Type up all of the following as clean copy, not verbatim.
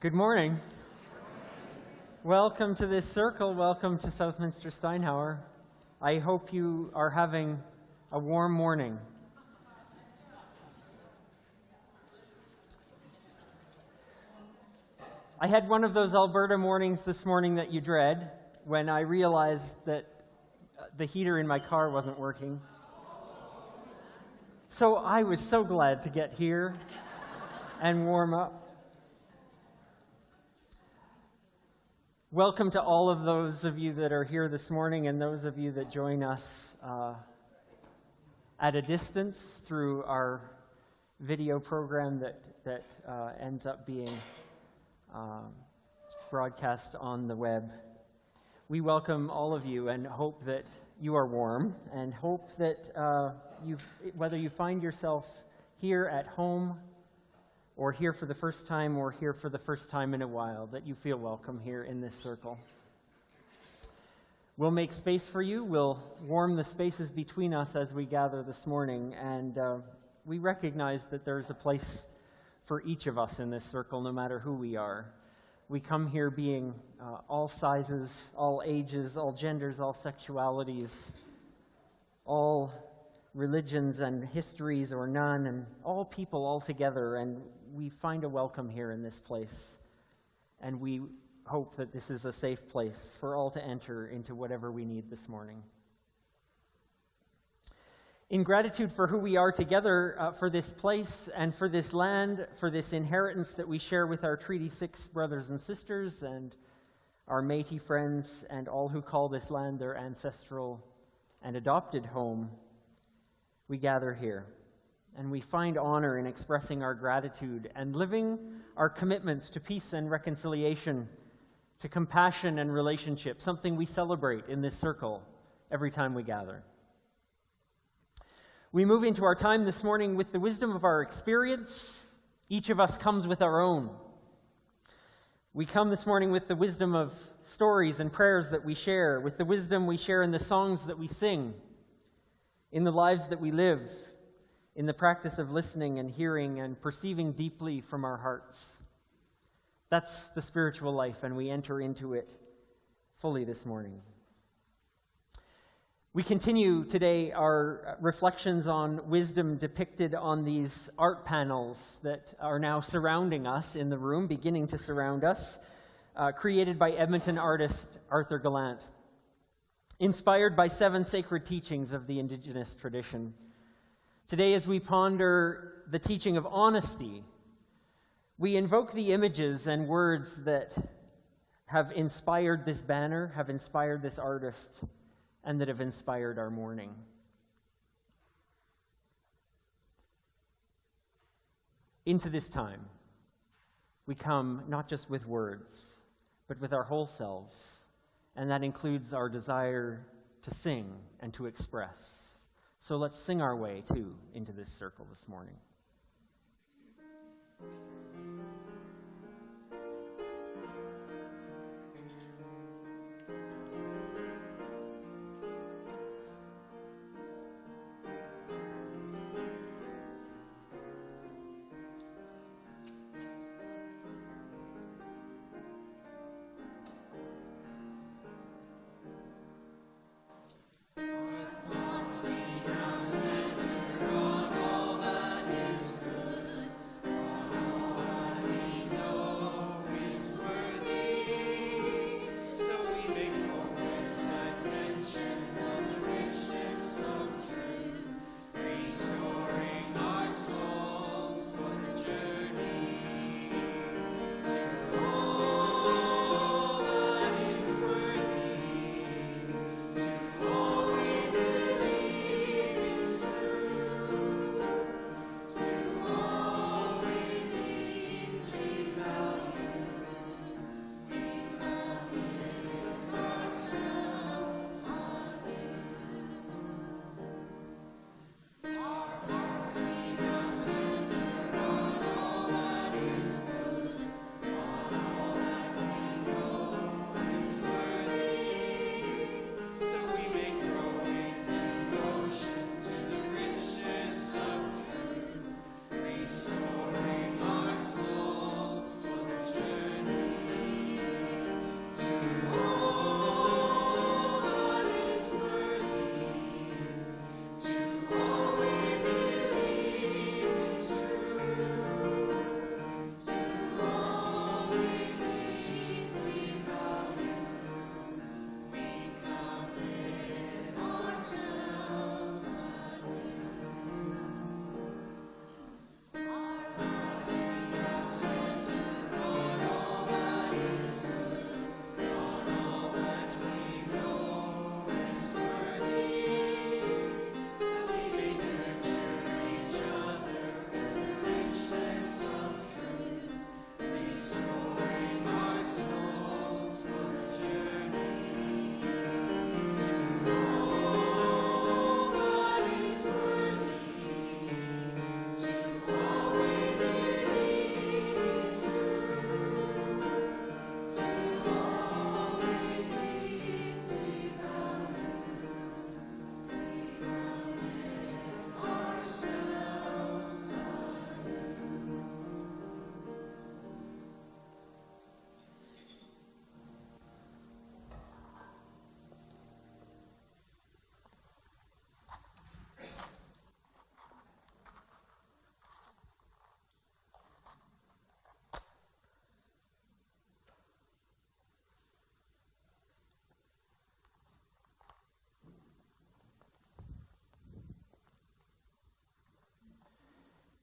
Good morning. Welcome to this circle. Welcome to Southminster Steinhauer. I hope you are having a warm morning. I had one of those Alberta mornings this morning that you dread, when I realized that the heater in my car wasn't working. So I was so glad to get here and warm up. Welcome to all of those of you that are here this morning and those of you that join us at a distance through our video program that ends up being broadcast on the web. We welcome all of you and hope that you are warm and hope that whether you find yourself here at home or here for the first time, or here for the first time in a while, that you feel welcome here in this circle. We'll make space for you. We'll warm the spaces between us as we gather this morning, and we recognize that there's a place for each of us in this circle, no matter who we are. We come here being all sizes, all ages, all genders, all sexualities, all religions and histories or none, and all people all together, and we find a welcome here in this place. And we hope that this is a safe place for all to enter into whatever we need this morning. In gratitude for who we are together, for this place and for this land, for this inheritance that we share with our Treaty 6 brothers and sisters and our Métis friends and all who call this land their ancestral and adopted home, we gather here, and we find honor in expressing our gratitude and living our commitments to peace and reconciliation, to compassion and relationship, something we celebrate in this circle every time we gather. We move into our time this morning with the wisdom of our experience. Each of us comes with our own. We come this morning with the wisdom of stories and prayers that we share, with the wisdom we share in the songs that we sing, in the lives that we live, in the practice of listening and hearing and perceiving deeply from our hearts. That's the spiritual life, and we enter into it fully this morning. We continue today our reflections on wisdom depicted on these art panels that are now surrounding us in the room, beginning to surround us, created by Edmonton artist Arthur Gallant. Inspired by 7 sacred teachings of the Indigenous tradition. Today, as we ponder the teaching of honesty, we invoke the images and words that have inspired this banner, have inspired this artist, and that have inspired our morning. Into this time, we come not just with words, but with our whole selves. And that includes our desire to sing and to express. So let's sing our way, too, into this circle this morning. We now center on all that is good, on all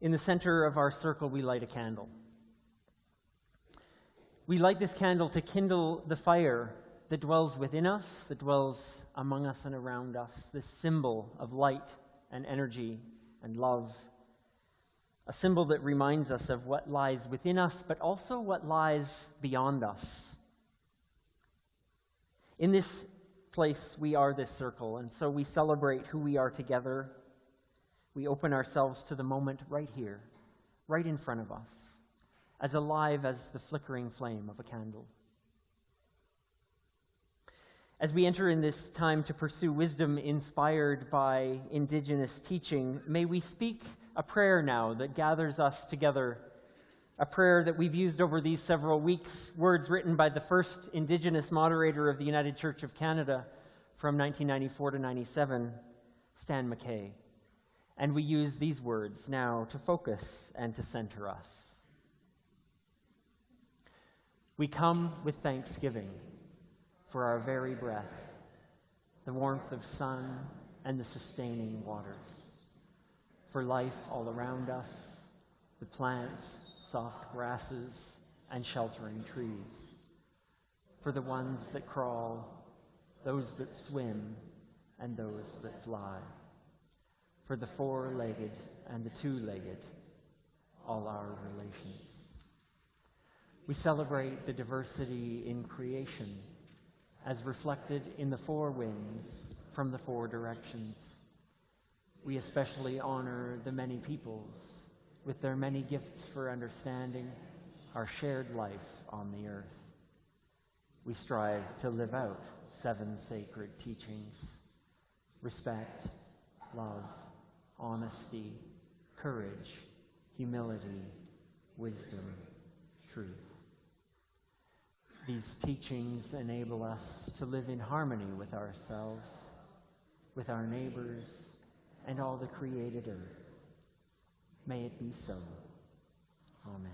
In the center of our circle, we light a candle. We light this candle to kindle the fire that dwells within us, that dwells among us and around us, this symbol of light and energy and love, a symbol that reminds us of what lies within us, but also what lies beyond us. In this place, we are this circle, and so we celebrate who we are together. We open ourselves to the moment right here, right in front of us, as alive as the flickering flame of a candle. As we enter in this time to pursue wisdom inspired by Indigenous teaching, may we speak a prayer now that gathers us together, a prayer that we've used over these several weeks, words written by the first Indigenous moderator of the United Church of Canada from 1994 to 97, Stan Mackay. And we use these words now to focus and to center us. We come with thanksgiving for our very breath, the warmth of sun and the sustaining waters, for life all around us, the plants, soft grasses, and sheltering trees, for the ones that crawl, those that swim, and those that fly, for the four-legged and the two-legged, all our relations. We celebrate the diversity in creation as reflected in the four winds from the four directions. We especially honor the many peoples with their many gifts for understanding our shared life on the earth. We strive to live out 7 sacred teachings: respect, love, honesty, courage, humility, wisdom, truth. These teachings enable us to live in harmony with ourselves, with our neighbors, and all the created earth. May it be so. Amen.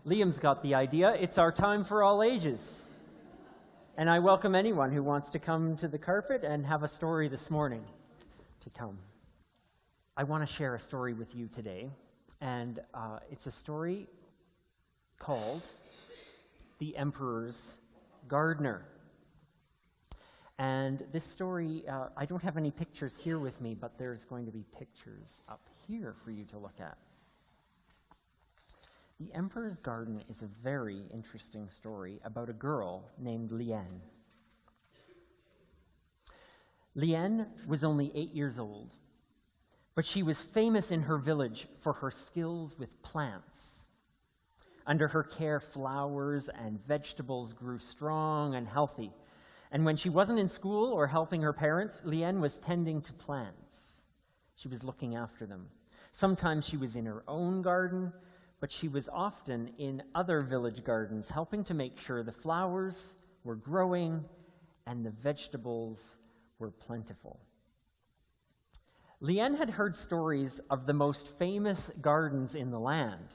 Liam's got the idea. It's our time for all ages. And I welcome anyone who wants to come to the carpet and have a story this morning to come. I want to share a story with you today, and it's a story called The Emperor's Gardener. And this story, I don't have any pictures here with me, but there's going to be pictures up here for you to look at. The Emperor's Garden is a very interesting story about a girl named Liane. Liane was only 8 years old, but she was famous in her village for her skills with plants. Under her care, flowers and vegetables grew strong and healthy. And when she wasn't in school or helping her parents, Liane was tending to plants. She was looking after them. Sometimes she was in her own garden, but she was often in other village gardens, helping to make sure the flowers were growing and the vegetables were plentiful. Liane had heard stories of the most famous gardens in the land,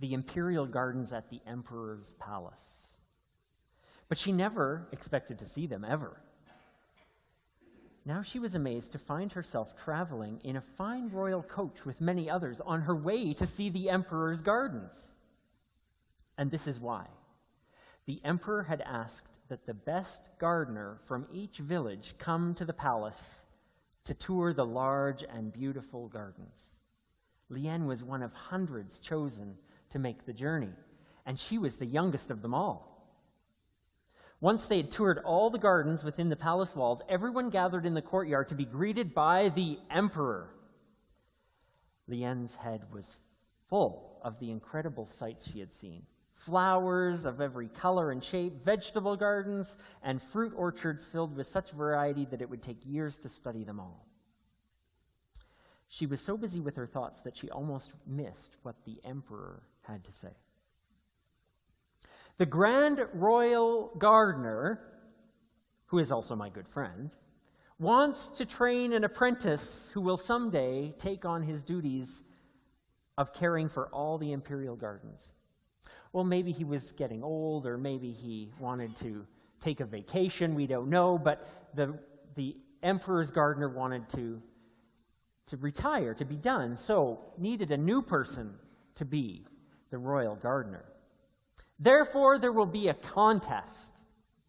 the imperial gardens at the emperor's palace. But she never expected to see them, ever. Now she was amazed to find herself traveling in a fine royal coach with many others on her way to see the emperor's gardens. And this is why. The emperor had asked that the best gardener from each village come to the palace to tour the large and beautiful gardens. Liane was one of hundreds chosen to make the journey, and she was the youngest of them all. Once they had toured all the gardens within the palace walls, everyone gathered in the courtyard to be greeted by the emperor. Liane's head was full of the incredible sights she had seen. Flowers of every color and shape, vegetable gardens, and fruit orchards filled with such variety that it would take years to study them all. She was so busy with her thoughts that she almost missed what the emperor had to say. The Grand Royal Gardener, who is also my good friend, wants to train an apprentice who will someday take on his duties of caring for all the imperial gardens. Well, maybe he was getting old, or maybe he wanted to take a vacation, we don't know, but the emperor's gardener wanted to retire, to be done, so needed a new person to be the royal gardener. Therefore, there will be a contest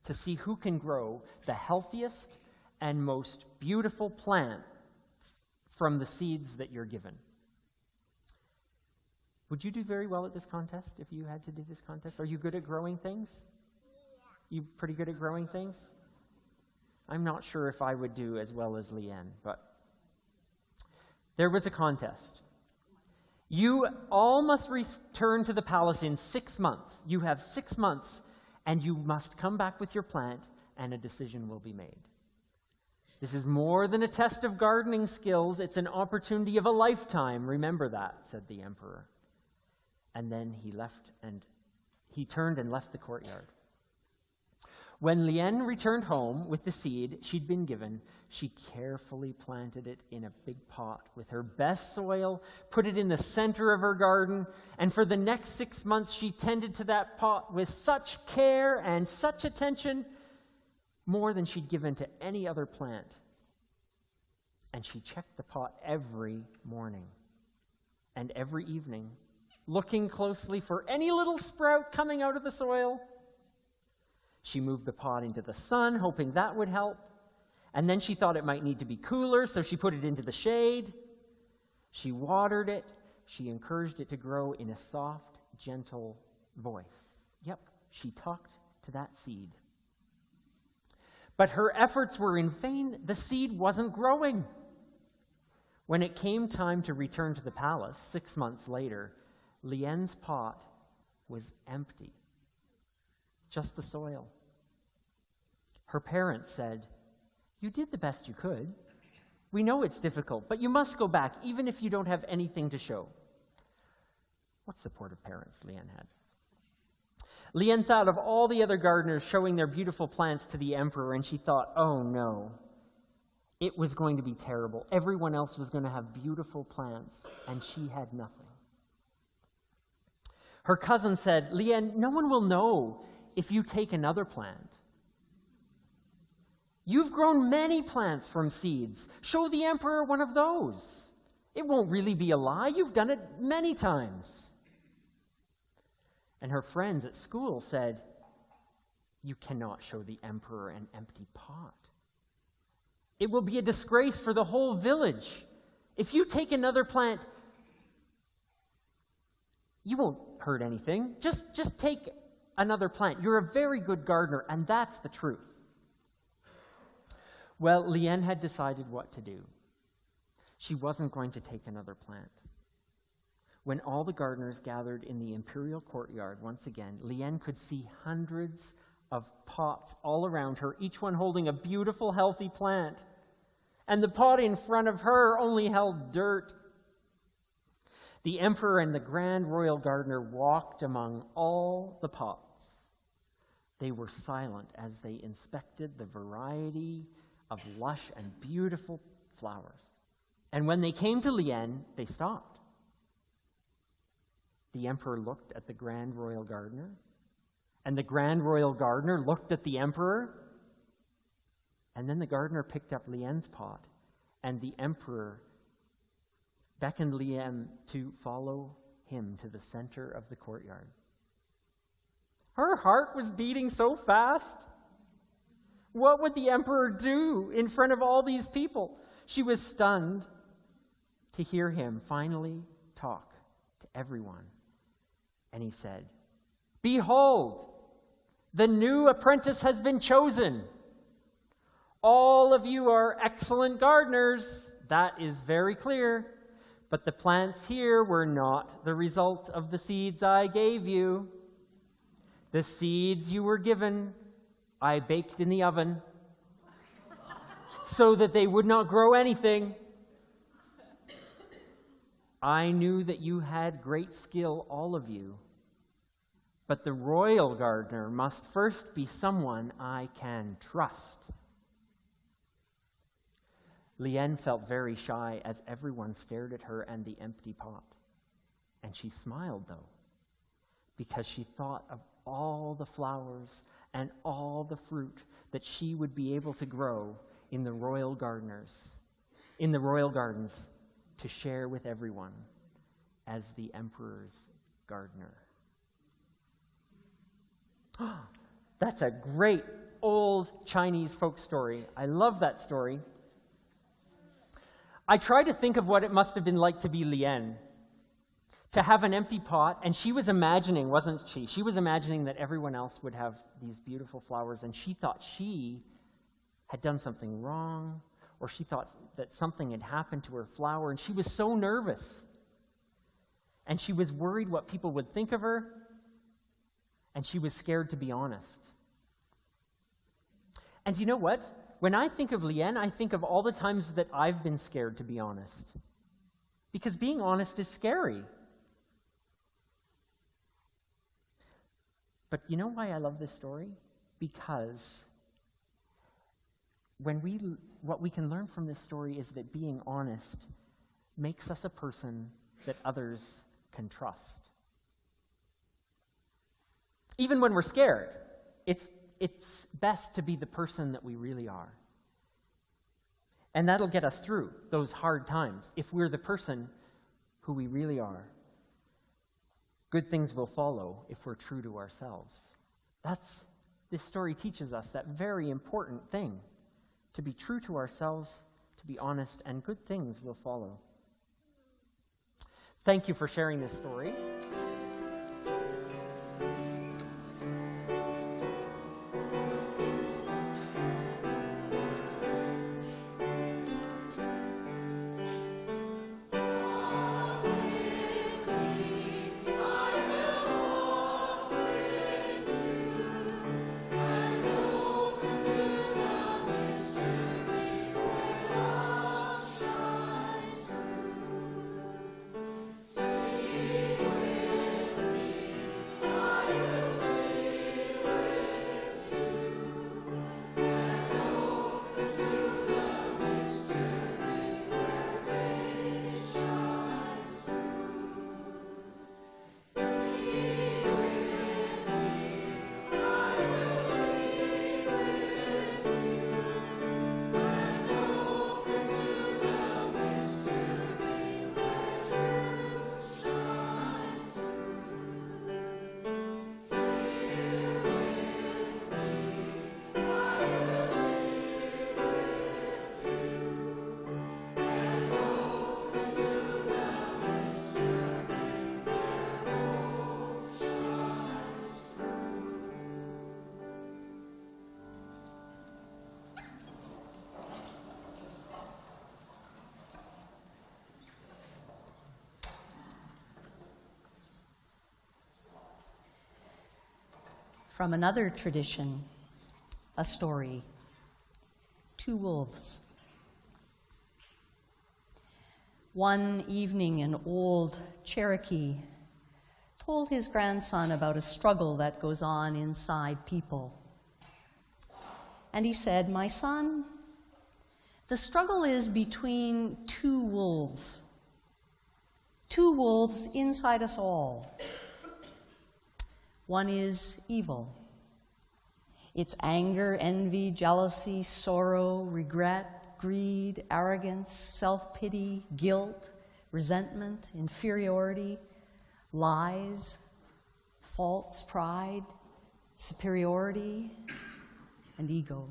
to see who can grow the healthiest and most beautiful plants from the seeds that you're given. Would you do very well at this contest if you had to do this contest? Are you good at growing things? Yeah. You pretty good at growing things? I'm not sure if I would do as well as Leanne, but there was a contest. You all must return to the palace in 6 months. You have 6 months, and you must come back with your plant, and a decision will be made. This is more than a test of gardening skills. It's an opportunity of a lifetime. Remember that, said the emperor. And then he turned and left the courtyard. When Liane returned home with the seed she'd been given, she carefully planted it in a big pot with her best soil, put it in the center of her garden, and for the next 6 months she tended to that pot with such care and such attention, more than she'd given to any other plant. And she checked the pot every morning and every evening, looking closely for any little sprout coming out of the soil. She moved the pot into the sun, hoping that would help. And then she thought it might need to be cooler, so she put it into the shade. She watered it. She encouraged it to grow in a soft, gentle voice. Yep, she talked to that seed. But her efforts were in vain. The seed wasn't growing. When it came time to return to the palace 6 months later, Liane's pot was empty. Just the soil. Her parents said, "You did the best you could. We know it's difficult, but you must go back, even if you don't have anything to show." What supportive parents Liane had. Liane thought of all the other gardeners showing their beautiful plants to the emperor, and she thought, oh no, it was going to be terrible. Everyone else was going to have beautiful plants, and she had nothing. Her cousin said, "Liane, no one will know if you take another plant. You've grown many plants from seeds. Show the emperor one of those. It won't really be a lie. You've done it many times." And her friends at school said, "You cannot show the emperor an empty pot. It will be a disgrace for the whole village. If you take another plant, you won't hurt anything. Just take another plant. You're a very good gardener, and that's the truth." Well, Liane had decided what to do. She wasn't going to take another plant. When all the gardeners gathered in the imperial courtyard once again, Liane could see hundreds of pots all around her, each one holding a beautiful, healthy plant. And the pot in front of her only held dirt. The emperor and the grand royal gardener walked among all the pots. They were silent as they inspected the variety of lush and beautiful flowers. And when they came to Liane, they stopped. The emperor looked at the grand royal gardener, and the grand royal gardener looked at the emperor, and then the gardener picked up Liane's pot, and the emperor beckoned Liane to follow him to the center of the courtyard. Her heart was beating so fast. What would the emperor do in front of all these people? She was stunned to hear him finally talk to everyone. And he said, "Behold, the new apprentice has been chosen. All of you are excellent gardeners. That is very clear. But the plants here were not the result of the seeds I gave you. The seeds you were given, I baked in the oven so that they would not grow anything. I knew that you had great skill, all of you, but the royal gardener must first be someone I can trust." Liane felt very shy as everyone stared at her and the empty pot. And she smiled, though, because she thought of all the flowers and all the fruit that she would be able to grow in the royal gardens to share with everyone as the emperor's gardener. That's a great old Chinese folk story. I love that story. I try to think of what it must have been like to be Lian, to have an empty pot, and she was imagining, wasn't she? She was imagining that everyone else would have these beautiful flowers, and she thought she had done something wrong, or she thought that something had happened to her flower, and she was so nervous. And she was worried what people would think of her, and she was scared to be honest. And you know what? When I think of Lian, I think of all the times that I've been scared to be honest. Because being honest is scary. But you know why I love this story? Because what we can learn from this story is that being honest makes us a person that others can trust. Even when we're scared, it's best to be the person that we really are. And that'll get us through those hard times. If we're the person who we really are, good things will follow if we're true to ourselves. This story teaches us that very important thing, to be true to ourselves, to be honest, and good things will follow. Thank you for sharing this story. From another tradition, a story, Two Wolves. One evening, an old Cherokee told his grandson about a struggle that goes on inside people. And he said, "My son, the struggle is between two wolves inside us all. One is evil. It's anger, envy, jealousy, sorrow, regret, greed, arrogance, self-pity, guilt, resentment, inferiority, lies, false pride, superiority, and ego.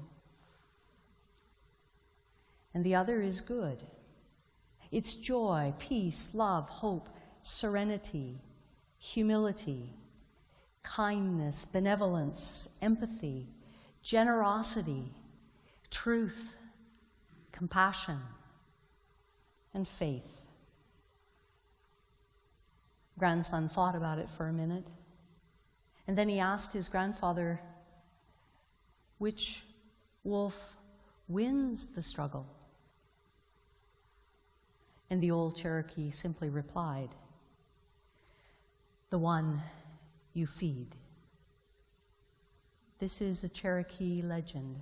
And the other is good. It's joy, peace, love, hope, serenity, humility, kindness, benevolence, empathy, generosity, truth, compassion, and faith." Grandson thought about it for a minute, and then he asked his grandfather, "Which wolf wins the struggle?" And the old Cherokee simply replied, "The one you feed." This is a Cherokee legend.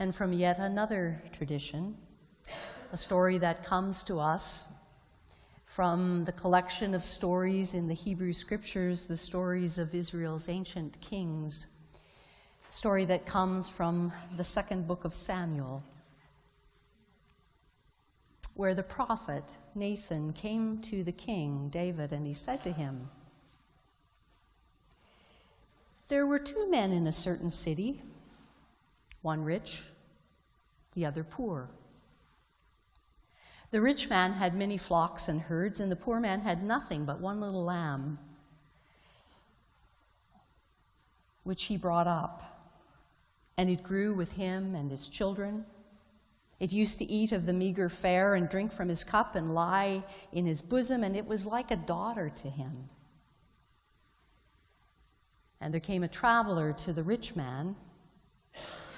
And from yet another tradition, a story that comes to us from the collection of stories in the Hebrew Scriptures, the stories of Israel's ancient kings, a story that comes from the second book of Samuel, where the prophet Nathan came to the king, David, and he said to him, "There were 2 men in a certain city, one rich, the other poor. The rich man had many flocks and herds, and the poor man had nothing but one little lamb, which he brought up, and it grew with him and his children. It used to eat of the meager fare and drink from his cup and lie in his bosom, and it was like a daughter to him. And there came a traveler to the rich man,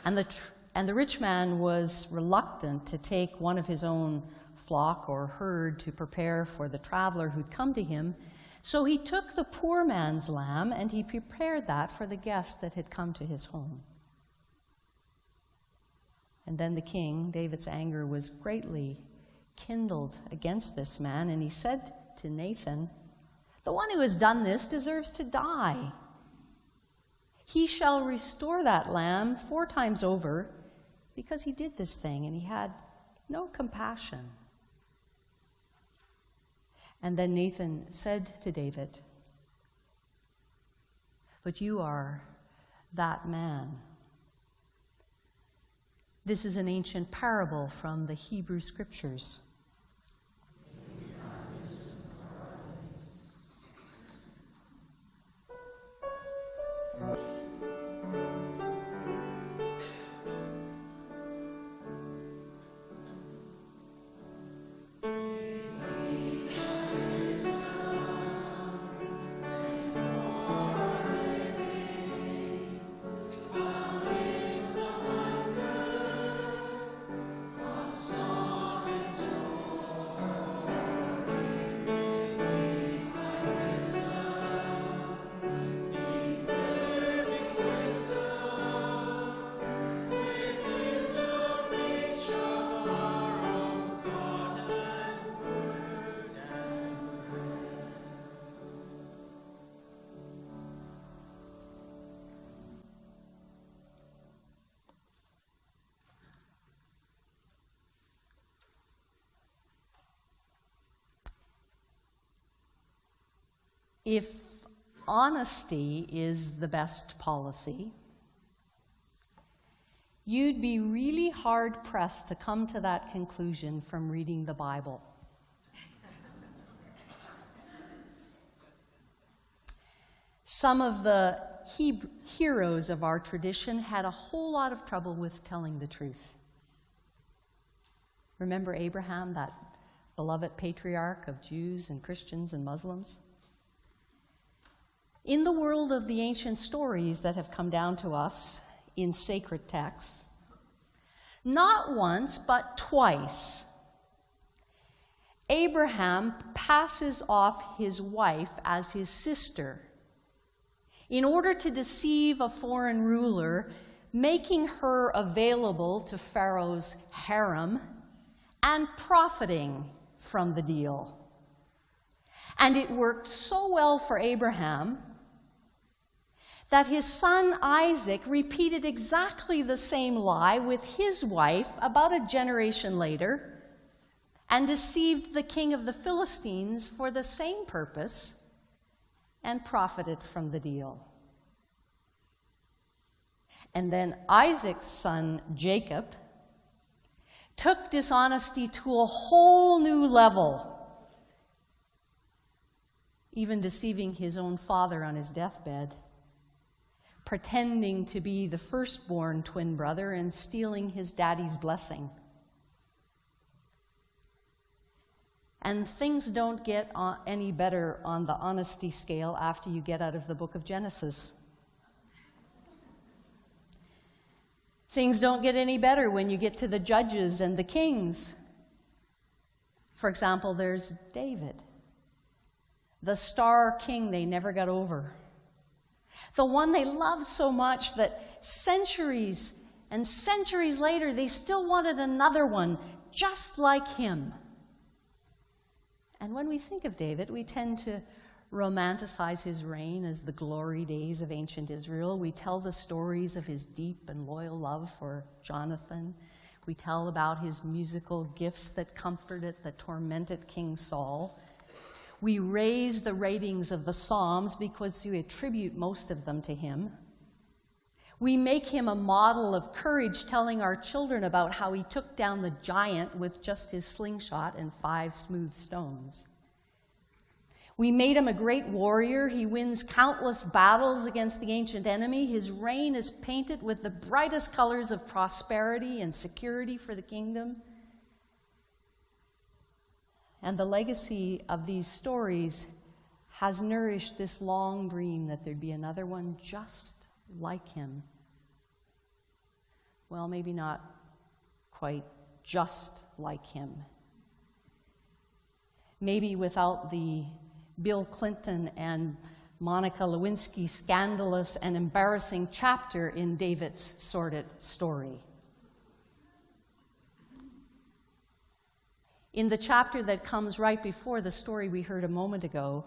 and the rich man was reluctant to take one of his own flock or herd to prepare for the traveler who'd come to him. So he took the poor man's lamb, and he prepared that for the guest that had come to his home. And then the king, David's anger was greatly kindled against this man, and he said to Nathan, 'The one who has done this deserves to die. He shall restore that lamb 4 times over, because he did this thing, and he had no compassion.' And then Nathan said to David, 'But you are that man.'" This is an ancient parable from the Hebrew Scriptures. If honesty is the best policy, you'd be really hard-pressed to come to that conclusion from reading the Bible. Some of the heroes of our tradition had a whole lot of trouble with telling the truth. Remember Abraham, that beloved patriarch of Jews and Christians and Muslims? In the world of the ancient stories that have come down to us in sacred texts, not once but twice, Abraham passes off his wife as his sister in order to deceive a foreign ruler, making her available to Pharaoh's harem and profiting from the deal. And it worked so well for Abraham that his son Isaac repeated exactly the same lie with his wife about a generation later and deceived the king of the Philistines for the same purpose and profited from the deal. And then Isaac's son Jacob took dishonesty to a whole new level, even deceiving his own father on his deathbed, pretending to be the firstborn twin brother and stealing his daddy's blessing. And things don't get any better on the honesty scale after you get out of the book of Genesis. Things don't get any better when you get to the judges and the kings. For example, there's David, the star king they never got over. The one they loved so much that centuries And centuries later, they still wanted another one, just like him. And when we think of David, we tend to romanticize his reign as the glory days of ancient Israel. We tell the stories of his deep and loyal love for Jonathan. We tell about his musical gifts that comforted the tormented King Saul. We raise the ratings of the Psalms because we attribute most of them to him. We make him a model of courage, telling our children about how he took down the giant with just his slingshot and 5 smooth stones. We made him a great warrior. He wins countless battles against the ancient enemy. His reign is painted with the brightest colors of prosperity and security for the kingdom. And the legacy of these stories has nourished this long dream that there'd be another one just like him. Well, maybe not quite just like him. Maybe without the Bill Clinton and Monica Lewinsky scandalous and embarrassing chapter in David's sordid story. In the chapter that comes right before the story we heard a moment ago,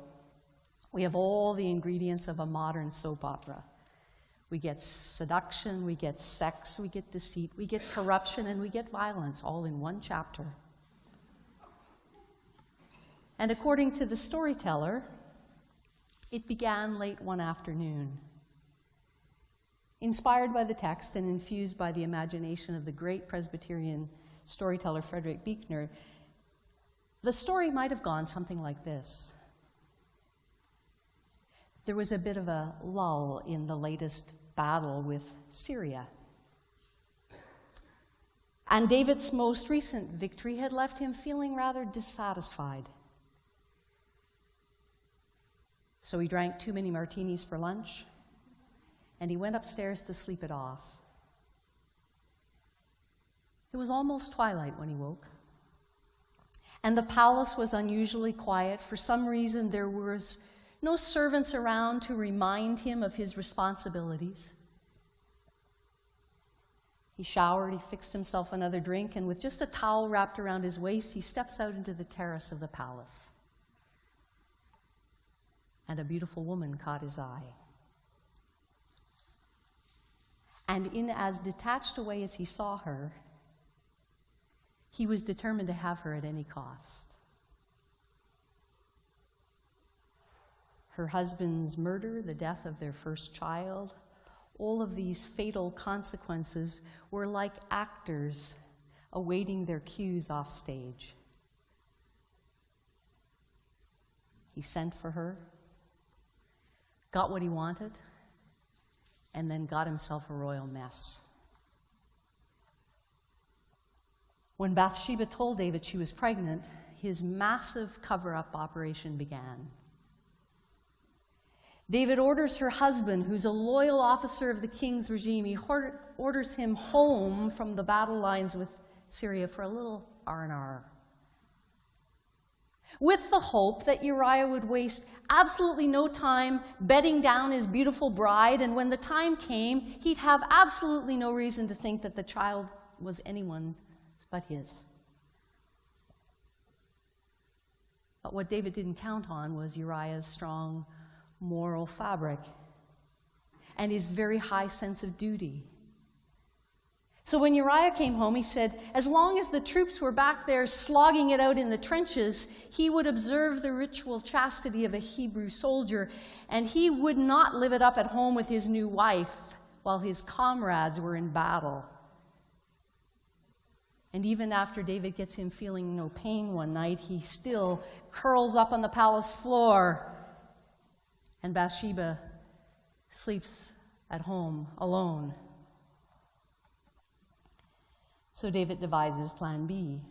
we have all the ingredients of a modern soap opera. We get seduction, we get sex, we get deceit, we get corruption, and we get violence, all in one chapter. And according to the storyteller, it began late one afternoon. Inspired by the text and infused by the imagination of the great Presbyterian storyteller Frederick Buechner, the story might have gone something like this. There was a bit of a lull in the latest battle with Syria. And David's most recent victory had left him feeling rather dissatisfied. So he drank too many martinis for lunch, and he went upstairs to sleep it off. It was almost twilight when he woke, and the palace was unusually quiet. For some reason, there was no servants around to remind him of his responsibilities. He showered, he fixed himself another drink, and with just a towel wrapped around his waist, he steps out into the terrace of the palace. And a beautiful woman caught his eye. And in as detached a way as he saw her, he was determined to have her at any cost. Her husband's murder, the death of their first child, all of these fatal consequences were like actors awaiting their cues off stage. He sent for her, got what he wanted, and then got himself a royal mess. When Bathsheba told David she was pregnant, his massive cover-up operation began. David orders her husband, who's a loyal officer of the king's regime, he orders him home from the battle lines with Syria for a little R&R. With the hope that Uriah would waste absolutely no time bedding down his beautiful bride, and when the time came, he'd have absolutely no reason to think that the child was anyone's but his. But what David didn't count on was Uriah's strong moral fabric and his very high sense of duty. So when Uriah came home, he said, as long as the troops were back there slogging it out in the trenches, he would observe the ritual chastity of a Hebrew soldier, and he would not live it up at home with his new wife while his comrades were in battle. And even after David gets him feeling no pain one night, he still curls up on the palace floor, and Bathsheba sleeps at home alone. So David devises plan B.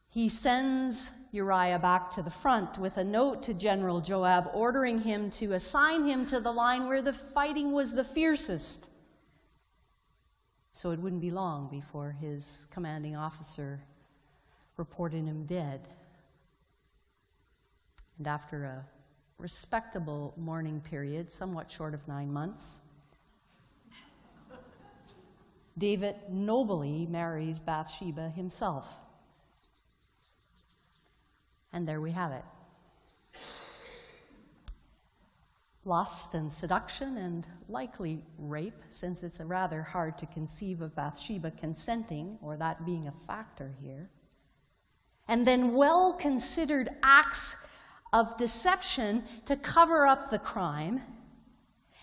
He sends Uriah back to the front with a note to General Joab ordering him to assign him to the line where the fighting was the fiercest. So it wouldn't be long before his commanding officer reported him dead. And after a respectable mourning period, somewhat short of 9 months, David nobly marries Bathsheba himself. And there we have it. Lust and seduction and likely rape, since it's rather hard to conceive of Bathsheba consenting or that being a factor here. And then well-considered acts of deception to cover up the crime.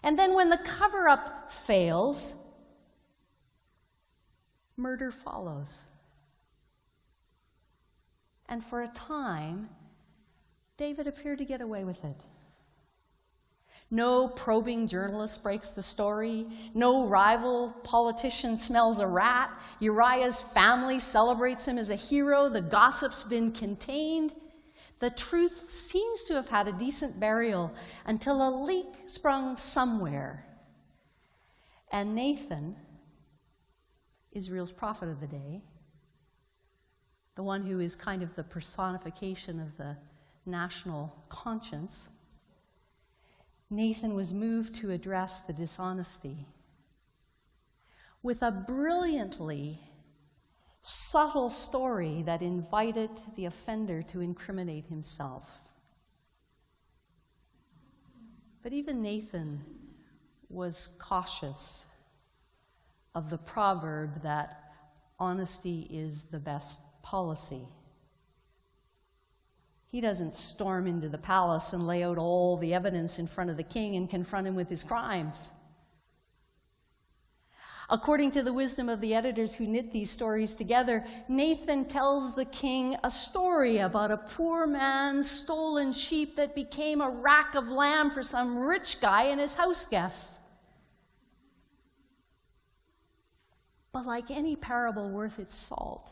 And then when the cover-up fails, murder follows. And for a time, David appeared to get away with it. No probing journalist breaks the story. No rival politician smells a rat. Uriah's family celebrates him as a hero. The gossip's been contained. The truth seems to have had a decent burial until a leak sprung somewhere. And Nathan, Israel's prophet of the day, the one who is kind of the personification of the national conscience, Nathan was moved to address the dishonesty with a brilliantly subtle story that invited the offender to incriminate himself. But even Nathan was cautious of the proverb that honesty is the best policy. He doesn't storm into the palace and lay out all the evidence in front of the king and confront him with his crimes. According to the wisdom of the editors who knit these stories together, Nathan tells the king a story about a poor man's stolen sheep that became a rack of lamb for some rich guy and his house guests. But like any parable worth its salt,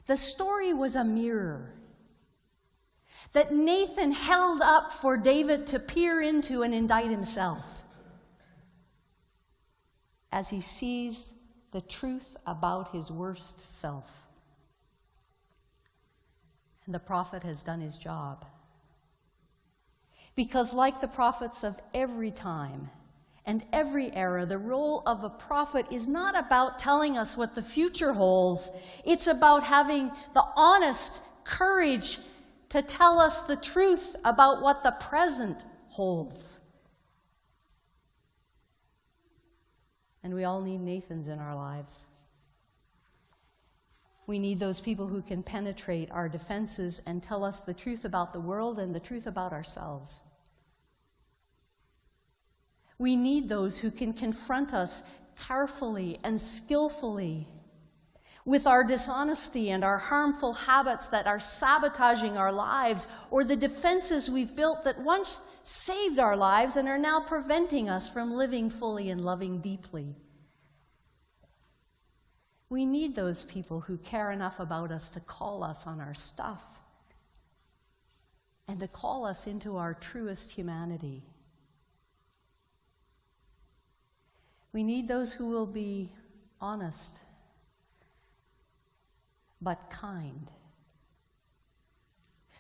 the story was a mirror that Nathan held up for David to peer into and indict himself as he sees the truth about his worst self. And the prophet has done his job. Because like the prophets of every time and every era, the role of a prophet is not about telling us what the future holds. It's about having the honest courage to tell us the truth about what the present holds. And we all need Nathans in our lives. We need those people who can penetrate our defenses and tell us the truth about the world and the truth about ourselves. We need those who can confront us carefully and skillfully with our dishonesty and our harmful habits that are sabotaging our lives, or the defenses we've built that once saved our lives and are now preventing us from living fully and loving deeply. We need those people who care enough about us to call us on our stuff and to call us into our truest humanity. We need those who will be honest but kind.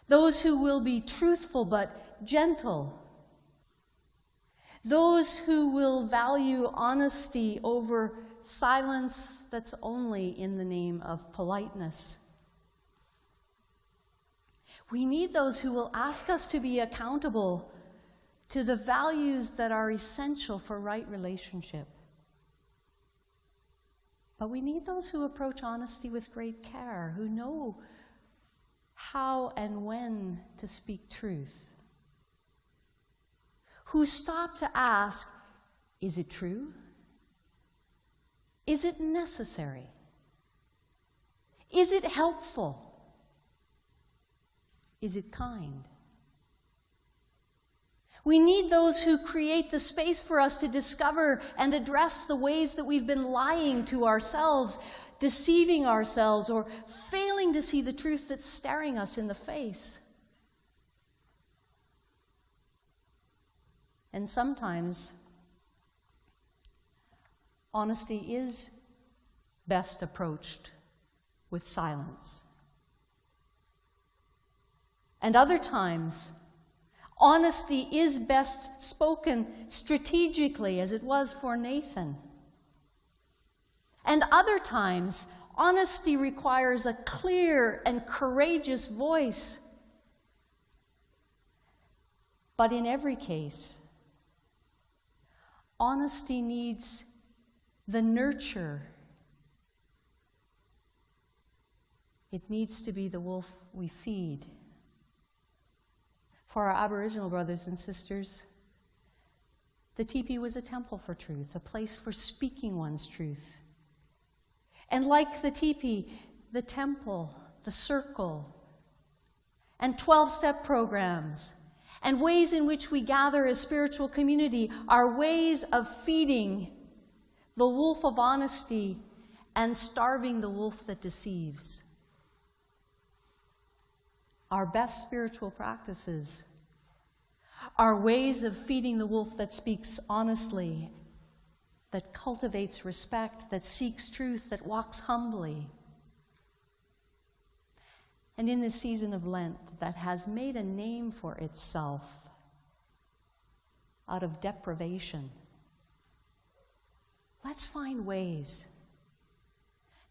Those who will be truthful but gentle. Those who will value honesty over silence that's only in the name of politeness. We need those who will ask us to be accountable to the values that are essential for right relationship. But we need those who approach honesty with great care, who know how and when to speak truth, who stop to ask, is it true? Is it necessary? Is it helpful? Is it kind? We need those who create the space for us to discover and address the ways that we've been lying to ourselves, deceiving ourselves, or failing to see the truth that's staring us in the face. And sometimes honesty is best approached with silence. And other times, honesty is best spoken strategically, as it was for Nathan. And other times, honesty requires a clear and courageous voice. But in every case, honesty needs the nurture. It needs to be the wolf we feed. For our Aboriginal brothers and sisters, the teepee was a temple for truth, a place for speaking one's truth. And like the teepee, the temple, the circle, and 12-step programs, and ways in which we gather as spiritual community are ways of feeding the wolf of honesty and starving the wolf that deceives. Our best spiritual practices are ways of feeding the wolf that speaks honestly, that cultivates respect, that seeks truth, that walks humbly. And in this season of Lent, that has made a name for itself out of deprivation, let's find ways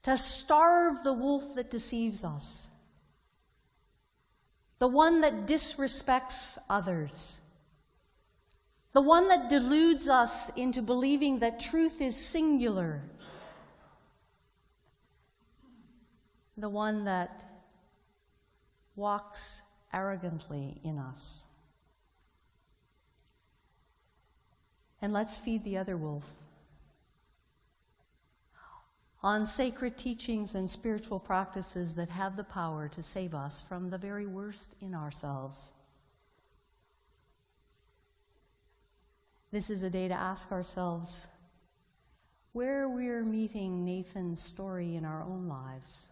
to starve the wolf that deceives us, the one that disrespects others, the one that deludes us into believing that truth is singular, the one that walks arrogantly in us. And let's feed the other wolf on sacred teachings and spiritual practices that have the power to save us from the very worst in ourselves. This is a day to ask ourselves where we're meeting Nathan's story in our own lives,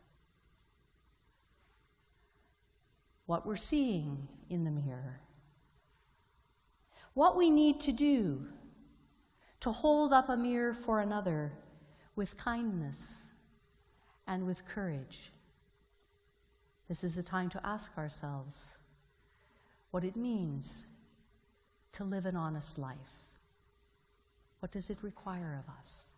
what we're seeing in the mirror, what we need to do to hold up a mirror for another with kindness and with courage. This is a time to ask ourselves what it means to live an honest life. What does it require of us?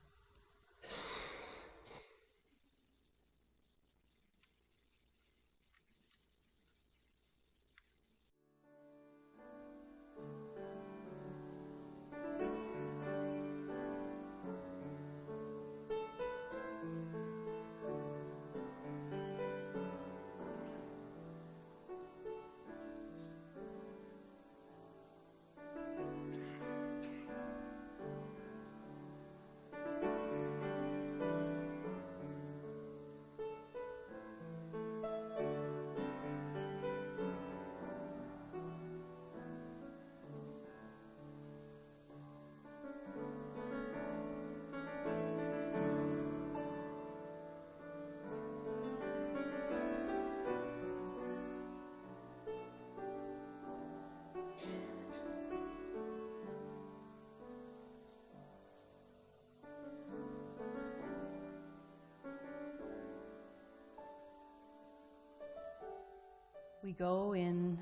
We go in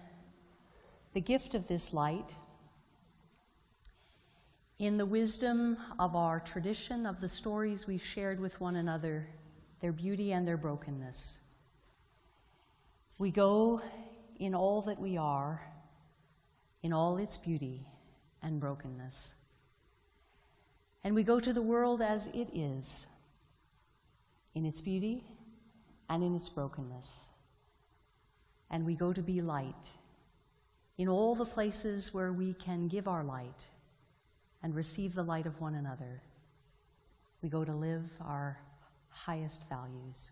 the gift of this light, in the wisdom of our tradition, of the stories we've shared with one another, their beauty and their brokenness. We go in all that we are, in all its beauty and brokenness. And we go to the world as it is, in its beauty and in its brokenness. And we go to be light in all the places where we can give our light and receive the light of one another. We go to live our highest values.